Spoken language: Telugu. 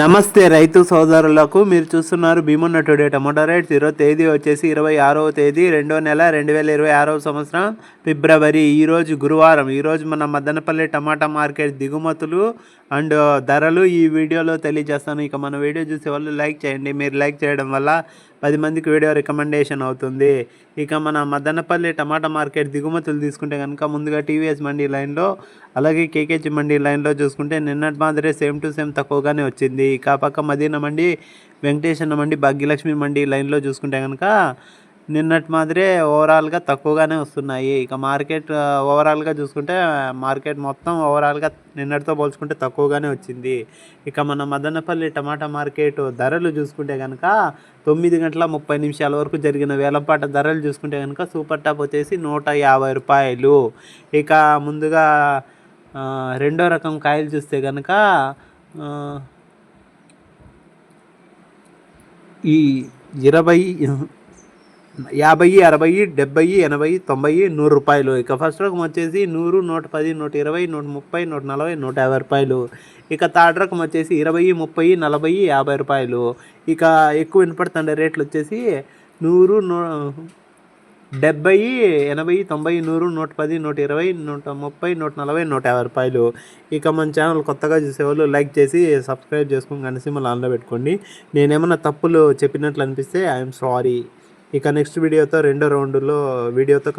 నమస్తే రైతు సోదరులకు, మీరు చూస్తున్నారు భీమున్న టుడే టమాటో రేట్స్. ఈరోజు తేదీ వచ్చేసి 26వ తేదీ 2వ నెల 2026వ సంవత్సరం ఫిబ్రవరి. ఈరోజు గురువారం. ఈరోజు మన మదనపల్లి టమాటా మార్కెట్ దిగుమతులు అండ్ ధరలు ఈ వీడియోలో తెలియజేస్తాను. ఇక మన వీడియో చూసే వాళ్ళు లైక్ చేయండి. మీరు లైక్ చేయడం వల్ల 10 మందికి వీడియో రికమెండేషన్ అవుతుంది. ఇక మన మదనపల్లి టమాటా మార్కెట్ దిగుమతులు తీసుకుంటే కనుక ముందుగా టీవీఎస్ మండీ లైన్లో, అలాగే కేకేజీ మండీ లైన్లో చూసుకుంటే నిన్నటి మాదిరే సేమ్ టు సేమ్ తక్కువగానే వచ్చింది. ఇక పక్క మదీనా మండి, వెంకటేశ్వర మండి, భాగ్యలక్ష్మి మండీ లైన్లో చూసుకుంటే కనుక నిన్నటి మాదిరే ఓవరాల్గా తక్కువగానే వస్తున్నాయి. ఇక మార్కెట్ ఓవరాల్గా చూసుకుంటే మార్కెట్ మొత్తం ఓవరాల్గా నిన్నటితో పోల్చుకుంటే తక్కువగానే వచ్చింది. ఇక మన మదనపల్లి టమాటా మార్కెట్ ధరలు చూసుకుంటే కనుక 9:30 వరకు జరిగిన వేలంపాట ధరలు చూసుకుంటే కనుక సూపర్ టాప్ వచ్చేసి 150 రూపాయలు. ఇక ముందుగా రెండో రకం కాయలు చూస్తే కనుక ఈ 20, 50, 60, 70, 80, 90, 100 రూపాయలు. ఇక ఫస్ట్ రకం వచ్చేసి 100, 110, 120, 130, 140, 150 రూపాయలు. ఇక థర్డ్ రకం వచ్చేసి 20, 30, 40, 50 రూపాయలు. ఇక ఎక్కువ వినపడుతుండే రేట్లు వచ్చేసి 100, 70, 80, 90, 100, 110, 120, 130, 140, 150 రూపాయలు. ఇక మన ఛానల్ కొత్తగా చూసేవాళ్ళు లైక్ చేసి సబ్స్క్రైబ్ చేసుకుని గణసీమలు ఆన్లో పెట్టుకోండి. నేనేమన్నా తప్పులు చెప్పినట్లు అనిపిస్తే ఐఎమ్ సారీ. ఇక నెక్స్ట్ వీడియోతో రెండో రౌండ్లో వీడియోతో